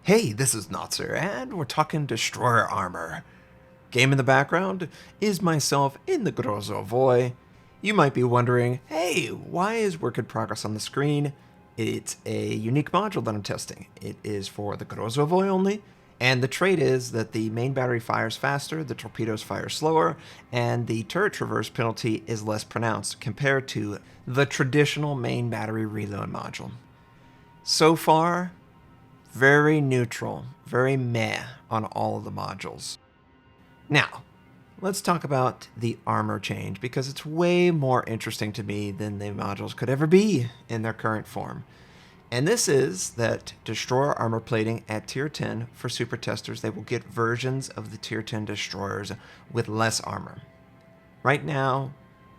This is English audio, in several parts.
Hey, this is Notser, and we're talking destroyer armor. Game in the background is myself in the Grozovoi. You might be wondering, hey, why is work in progress on the screen? It's a unique module that I'm testing. It is for the Grozovoi only, and the trait is that the main battery fires faster, the torpedoes fire slower, and the turret traverse penalty is less pronounced compared to the traditional main battery reload module. So far, very neutral, very meh on all of the modules. Now, let's talk about the armor change, because it's way more interesting to me than the modules could ever be in their current form. And this is that destroyer armor plating at tier 10 for super testers, they will get versions of the tier 10 destroyers with less armor. Right now,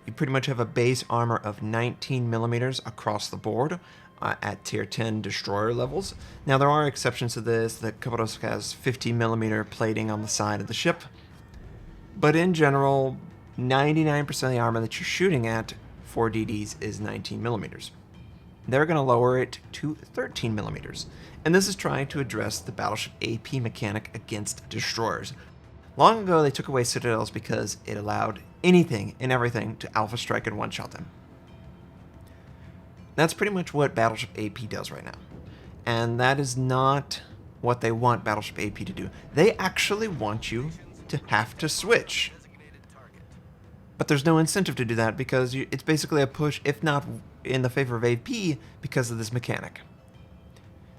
you pretty much have a base armor of 19 millimeters across the board at tier 10 destroyer levels. Now there are exceptions to this. The Khabarovsk has 50 millimeter plating on the side of the ship, but in general 99% of the armor that you're shooting at for DDs is 19 millimeters. They're going to lower it to 13 millimeters, and this is trying to address the Battleship AP mechanic against destroyers. Long ago they took away citadels because it allowed anything and everything to alpha strike and one-shot them. That's pretty much what Battleship AP does right now. And that is not what they want Battleship AP to do. They actually want you to have to switch. But there's no incentive to do that because it's basically a push, if not in the favor of AP, because of this mechanic.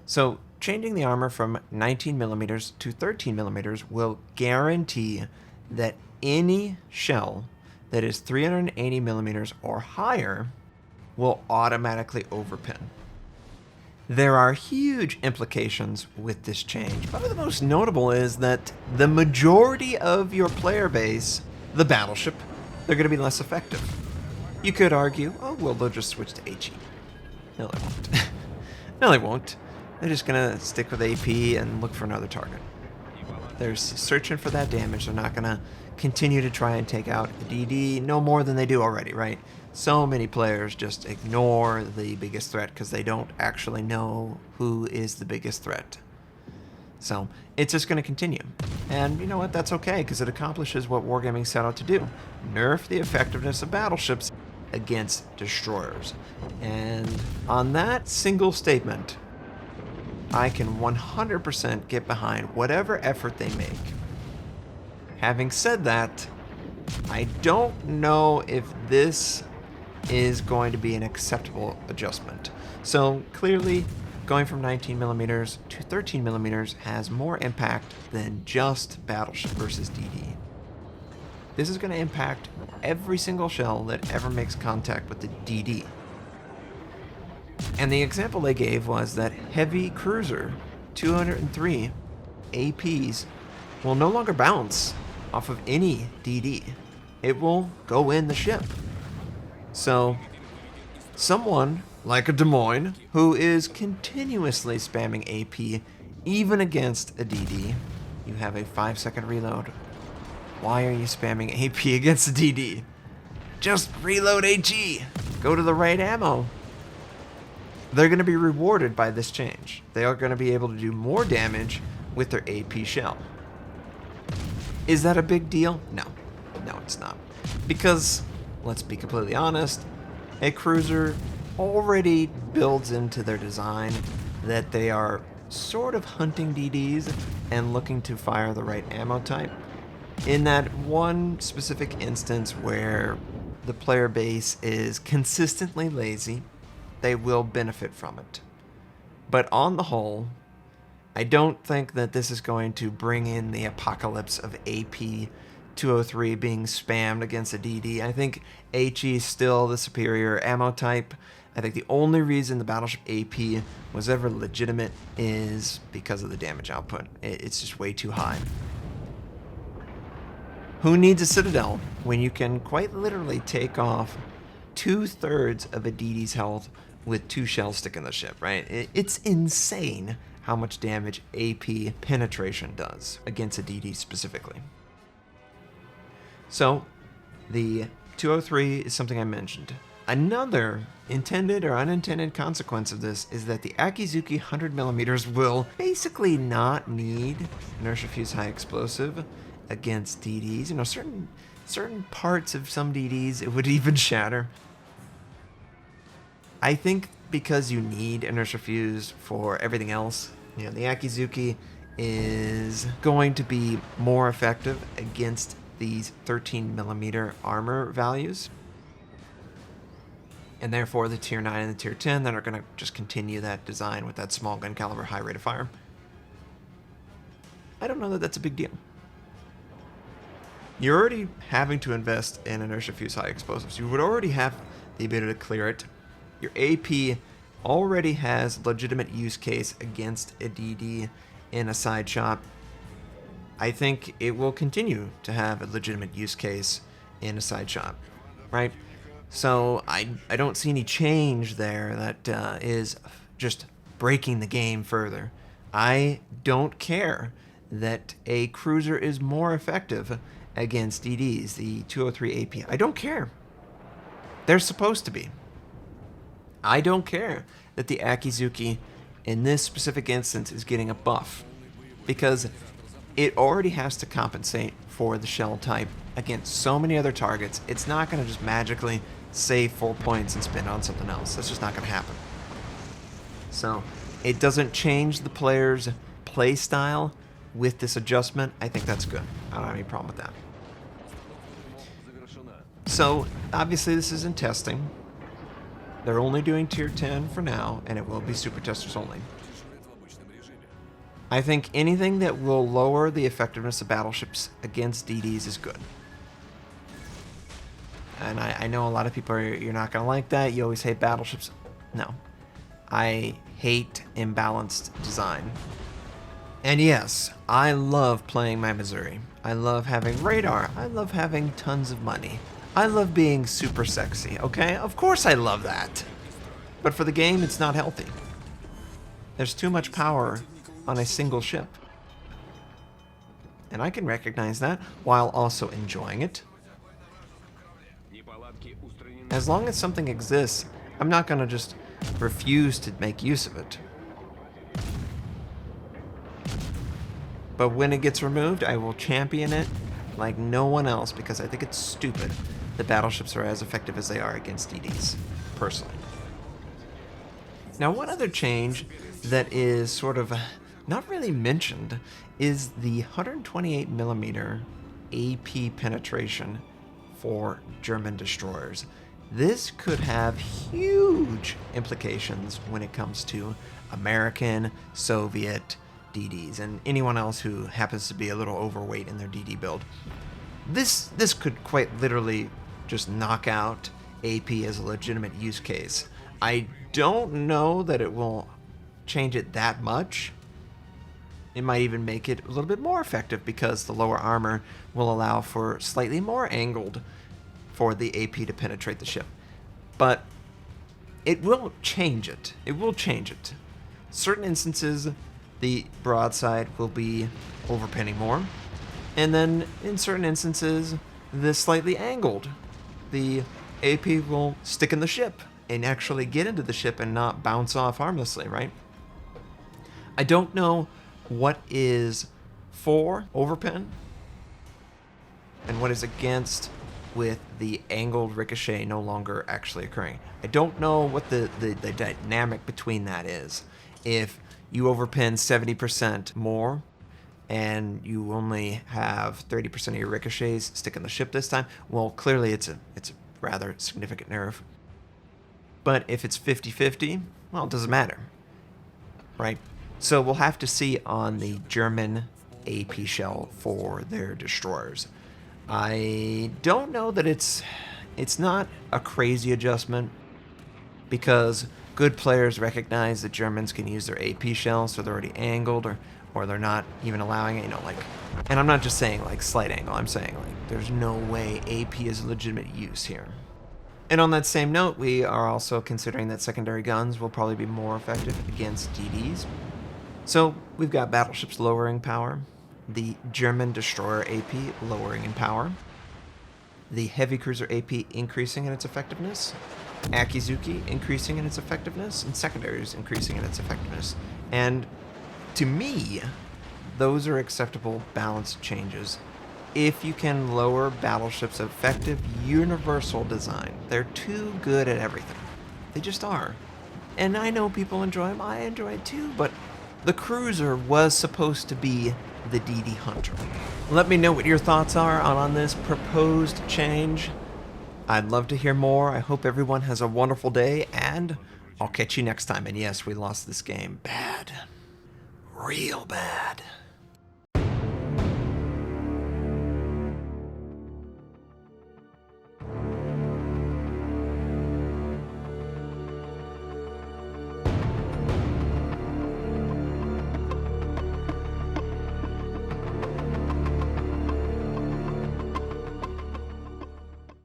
So changing the armor from 19 millimeters to 13 millimeters will guarantee that any shell that is 380 millimeters or higher will automatically overpin. There are huge implications with this change. One of the most notable is that the majority of your player base, the battleship, they're going to be less effective. You could argue, oh, well, they'll just switch to HE. No, they won't. No, they won't. They're just going to stick with AP and look for another target. They're searching for that damage. They're not going to continue to try and take out a DD no more than they do already, right? So many players just ignore the biggest threat because they don't actually know who is the biggest threat. So it's just going to continue. And you know what? That's okay, because it accomplishes what Wargaming set out to do. Nerf the effectiveness of battleships against destroyers. And on that single statement, I can 100% get behind whatever effort they make. Having said that, I don't know if this is going to be an acceptable adjustment. So clearly, going from 19 millimeters to 13 millimeters has more impact than just battleship versus DD. This is going to impact every single shell that ever makes contact with the DD. And the example they gave was that heavy cruiser 203 APs will no longer bounce off of any DD. It will go in the ship. So, someone like a Des Moines who is continuously spamming AP even against a DD, you have a 5-second reload. Why are you spamming AP against a DD? Just reload HE. Go to the right ammo. They're going to be rewarded by this change. They are going to be able to do more damage with their AP shell. Is that a big deal? No. No, it's not. Because, let's be completely honest, a cruiser already builds into their design that they are sort of hunting DDs and looking to fire the right ammo type. In that one specific instance where the player base is consistently lazy, they will benefit from it. But on the whole, I don't think that this is going to bring in the apocalypse of AP 203 being spammed against a DD. I think HE is still the superior ammo type. I think the only reason the Battleship AP was ever legitimate is because of the damage output. It's just way too high. Who needs a Citadel when you can quite literally take off 2/3 of a DD's health with 2 shells sticking the ship, right? It's insane how much damage AP penetration does against a DD specifically. So, the 203 is something I mentioned. Another intended or unintended consequence of this is that the Akizuki 100mm will basically not need inertia fuse high explosive against DDs. You know, certain parts of some DDs it would even shatter. I think because you need inertia fuse for everything else, you know, the Akizuki is going to be more effective against these 13mm armor values. And therefore the tier 9 and the tier 10 that are going to just continue that design with that small gun caliber high rate of fire. I don't know that that's a big deal. You're already having to invest in inertia fuse high explosives. You would already have the ability to clear it. Your AP already has legitimate use case against a DD in a side shot. I think it will continue to have a legitimate use case in a side shot, right? So I don't see any change there that is just breaking the game further. I don't care that a cruiser is more effective against DDs, the 203 AP. I don't care. They're supposed to be. I don't care that the Akizuki in this specific instance is getting a buff, because it already has to compensate for the shell type against so many other targets. It's not going to just magically save 4 points and spend on something else. That's just not going to happen. So it doesn't change the player's play style with this adjustment. I think that's good. I don't have any problem with that. So obviously this is in testing. They're only doing tier 10 for now, and it will be super testers only. I think anything that will lower the effectiveness of battleships against DDs is good. And I know a lot of people you're not going to like that. You always hate battleships. No. I hate imbalanced design. And yes, I love playing my Missouri. I love having radar. I love having tons of money. I love being super sexy, okay? Of course I love that. But for the game, it's not healthy. There's too much power on a single ship. And I can recognize that while also enjoying it. As long as something exists, I'm not going to just refuse to make use of it. But when it gets removed, I will champion it like no one else, because I think it's stupid that battleships are as effective as they are against DDs, personally. Now, one other change that is sort of not really mentioned is the 128mm AP penetration for German destroyers. This could have huge implications when it comes to American, Soviet DDs, and anyone else who happens to be a little overweight in their DD build. This could quite literally just knock out AP as a legitimate use case. I don't know that it will change it that much. It might even make it a little bit more effective, because the lower armor will allow for slightly more angled for the AP to penetrate the ship. But it will change it. It will change it. Certain instances, the broadside will be overpinning more. And then in certain instances, the slightly angled, the AP will stick in the ship and actually get into the ship and not bounce off harmlessly, right? I don't know what is for overpin and what is against with the angled ricochet no longer actually occurring. I don't know what the dynamic between that is. If you overpin 70% more and you only have 30% of your ricochets stick in the ship this time, well, clearly it's a rather significant nerf. But if it's 50-50, well, it doesn't matter, right? So we'll have to see on the German AP shell for their destroyers. I don't know that it's not a crazy adjustment, because good players recognize that Germans can use their AP shell, so they're already angled, or they're not even allowing it, you know, like, and I'm not just saying like slight angle, I'm saying like there's no way AP is a legitimate use here. And on that same note, we are also considering that secondary guns will probably be more effective against DDs. So we've got battleships lowering power, the German destroyer AP lowering in power, the heavy cruiser AP increasing in its effectiveness, Akizuki increasing in its effectiveness, and secondaries increasing in its effectiveness. And to me, those are acceptable balanced changes if you can lower Battleship's effective universal design. They're too good at everything. They just are. And I know people enjoy them, I enjoy it too, but the cruiser was supposed to be the DD Hunter. Let me know what your thoughts are on this proposed change. I'd love to hear more. I hope everyone has a wonderful day, and I'll catch you next time. And yes, we lost this game bad. Real bad.